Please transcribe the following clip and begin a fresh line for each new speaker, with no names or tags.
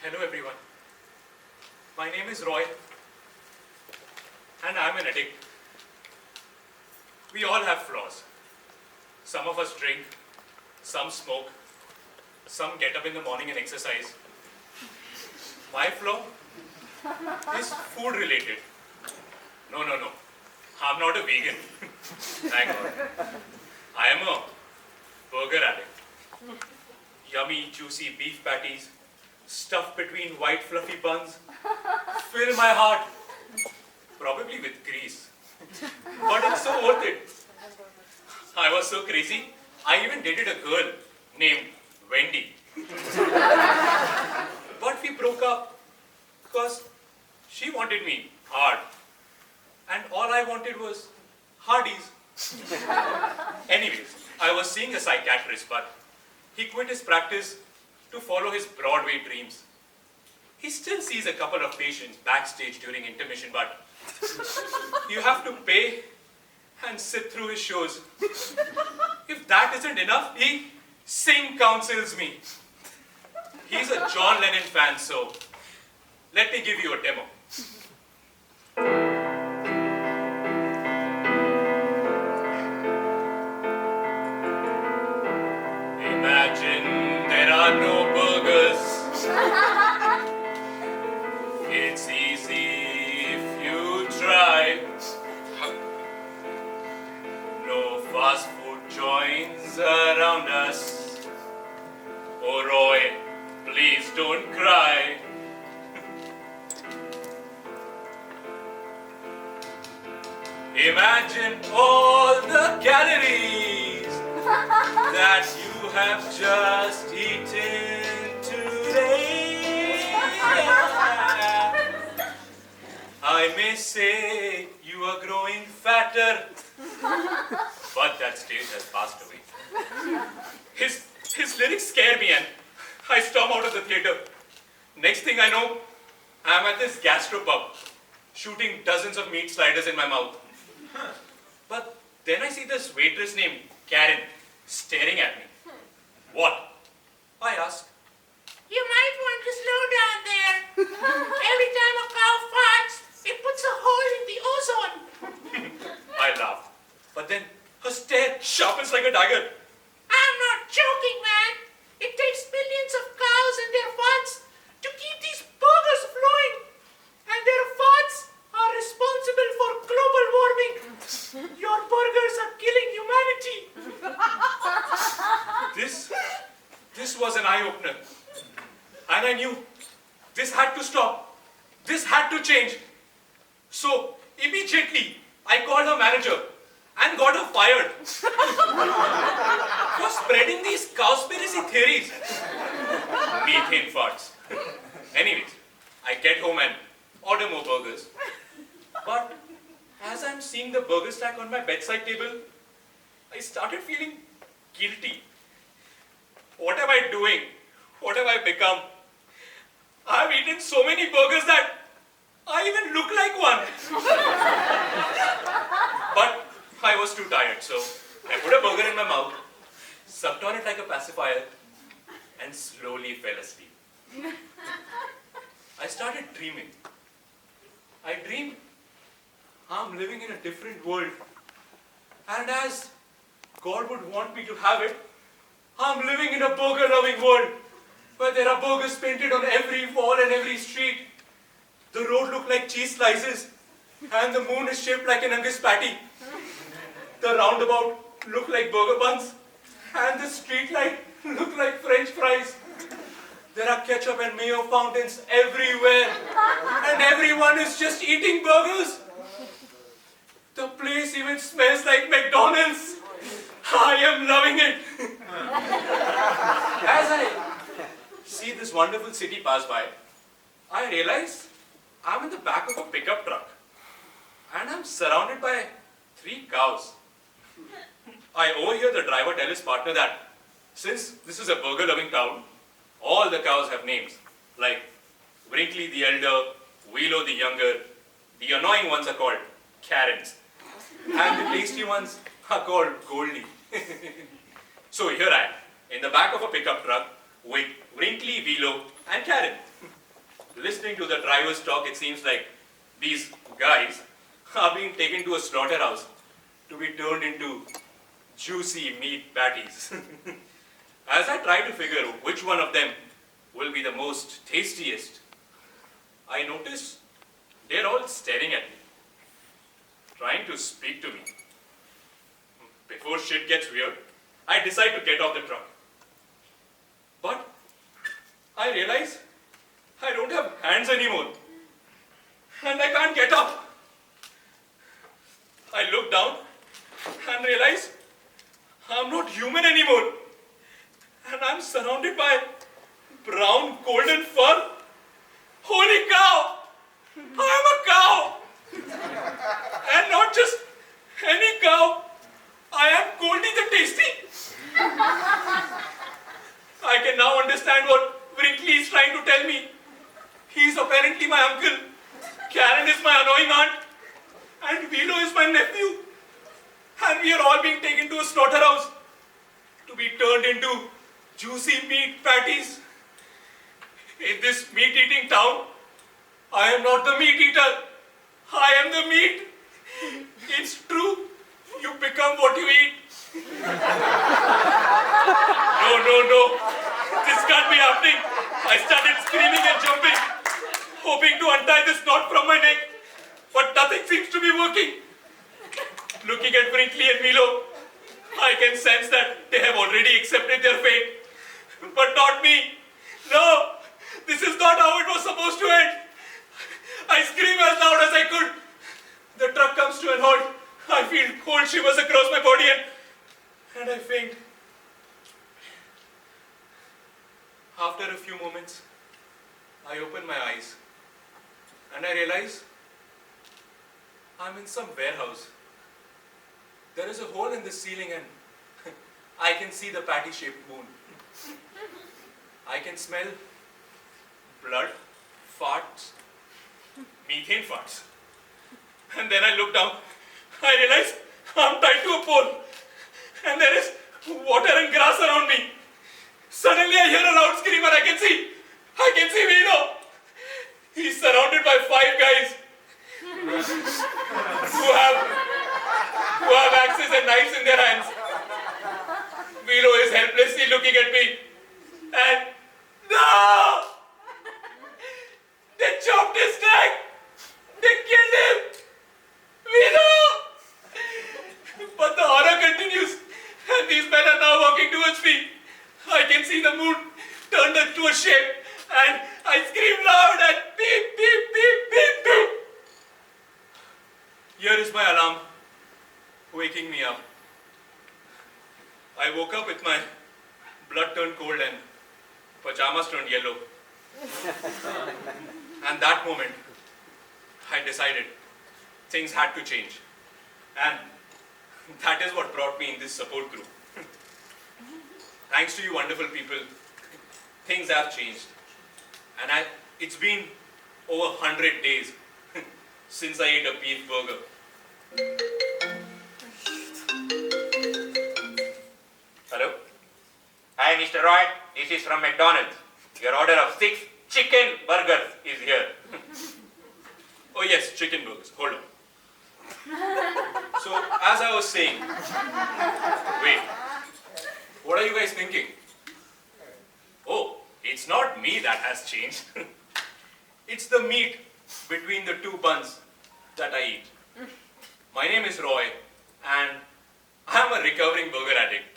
Hello everyone. My name is Roy and I'm an addict. We all have flaws. Some of us drink, some smoke, some get up in the morning and exercise. My flaw is food related. No. I'm not a vegan. Thank God. I am a burger addict. Yummy, juicy beef patties stuffed between white fluffy buns fill my heart. Probably with grease. But it's so worth it. I was so crazy, I even dated a girl named Wendy. But we broke up because she wanted me hard. And all I wanted was Hardee's. Anyways, I was seeing a psychiatrist, but he quit his practice to follow his Broadway dreams. He still sees a couple of patients backstage during intermission, but you have to pay and sit through his shows. If that isn't enough, he sing counsels me. He's a John Lennon fan, so let me give you a demo. Imagine there are no burgers. It's easy if you try. No fast food joints around us. Oh Roy, please don't cry. Imagine all the calories that you have just eaten today. I may say you are growing fatter, but that stage has passed away. His lyrics scare me and I storm out of the theater. Next thing I know, I'm at this gastropub, shooting dozens of meat sliders in my mouth. But then I see this waitress named Karen staring at me. What? I ask.
You might want to slow down there. Every time a cow farts, it puts a hole in the ozone.
I laugh. But then her stare sharpens like a dagger.
I'm not joking, man. It takes millions of cows and their farts to keep these burgers flowing. And their farts are responsible for global warming. Your burgers are killing humanity.
This was an eye-opener. And I knew this had to stop. This had to change. So immediately I called her manager and got her fired for spreading these cowspiracy theories. Methane farts. Anyways, I get home and order more burgers. But as I'm seeing the burger stack on my bedside table, I started feeling guilty. What am I doing? What have I become? I've eaten so many burgers that I even look like one. But I was too tired, so I put a burger in my mouth, sucked on it like a pacifier, and slowly fell asleep. I started dreaming. I dreamed I'm living in a different world. And as God would want me to have it, I'm living in a burger-loving world where there are burgers painted on every wall and every street. The road look like cheese slices and the moon is shaped like an Angus patty. The roundabout look like burger buns and the street light look like French fries. There are ketchup and mayo fountains everywhere and everyone is just eating burgers. The place even smells like McDonald's. I am loving it. As I see this wonderful city pass by, I realize I'm in the back of a pickup truck and I'm surrounded by 3 cows. I overhear the driver tell his partner that since this is a burger-loving town, all the cows have names like Brinkley the elder, Wheelo the younger. The annoying ones are called Karens. And the tasty ones are called Goldie. So here I am, in the back of a pickup truck with Brinkley, Wheelo and Karen. listening to the drivers talk, it seems like these guys are being taken to a slaughterhouse to be turned into juicy meat patties. As I try to figure which one of them will be the most tastiest, I notice they're all staring at me, trying to speak to me. Before shit gets weird, I decide to get off the truck. But I realize I don't have hands anymore, and I can't get up. I look down and realize I'm not human anymore, and I'm surrounded by brown golden fur. Holy cow! I'm a cow! And not just any cow, I am Goldie the Tasty. I can now understand what Brinkley is trying to tell me. He's apparently my uncle, Karen is my annoying aunt, and Vilo is my nephew. And we are all being taken to a slaughterhouse to be turned into juicy meat patties. In this meat-eating town, I am not the meat eater. I am the meat. It's true. You become what you eat. No. This can't be happening. I started screaming and jumping, hoping to untie this knot from my neck. But nothing seems to be working. Looking at Brinkley and Milo, I can sense that they have already accepted their fate. But not me. No, this is not how it was supposed to end. I scream as loud as I could. The truck comes to an halt. I feel cold shivers across my body and I faint. After a few moments, I open my eyes and I realize I'm in some warehouse. There is a hole in the ceiling and I can see the patty-shaped moon. I can smell blood, farts, methane farts. And then I look down. I realize I'm tied to a pole. And there is water and grass around me. Suddenly I hear a loud scream and I can see Vino. He's surrounded by 5 guys who have axes and knives in their hands. Vilo is helplessly looking at me. And no! They chopped his neck! They killed him! Vilo! But the horror continues, and these men are now walking towards me. I can see the moon turned into a shape, and I scream loud and beep, beep, beep, beep, beep. Here is my alarm, waking me up. I woke up with my blood turned cold and pajamas turned yellow. And that moment, I decided things had to change. And that is what brought me in this support group. Thanks to you wonderful people, things have changed. And it's been over 100 days since I ate a beef burger. Hello?
Hi, Mr. Roy. This is from McDonald's. Your order of 6 chicken burgers is here.
Oh yes, chicken burgers. Hold on. So, as I was saying, wait, what are you guys thinking? Oh, it's not me that has changed. It's the meat between the 2 buns that I eat. My name is Roy, and I am a recovering burger addict.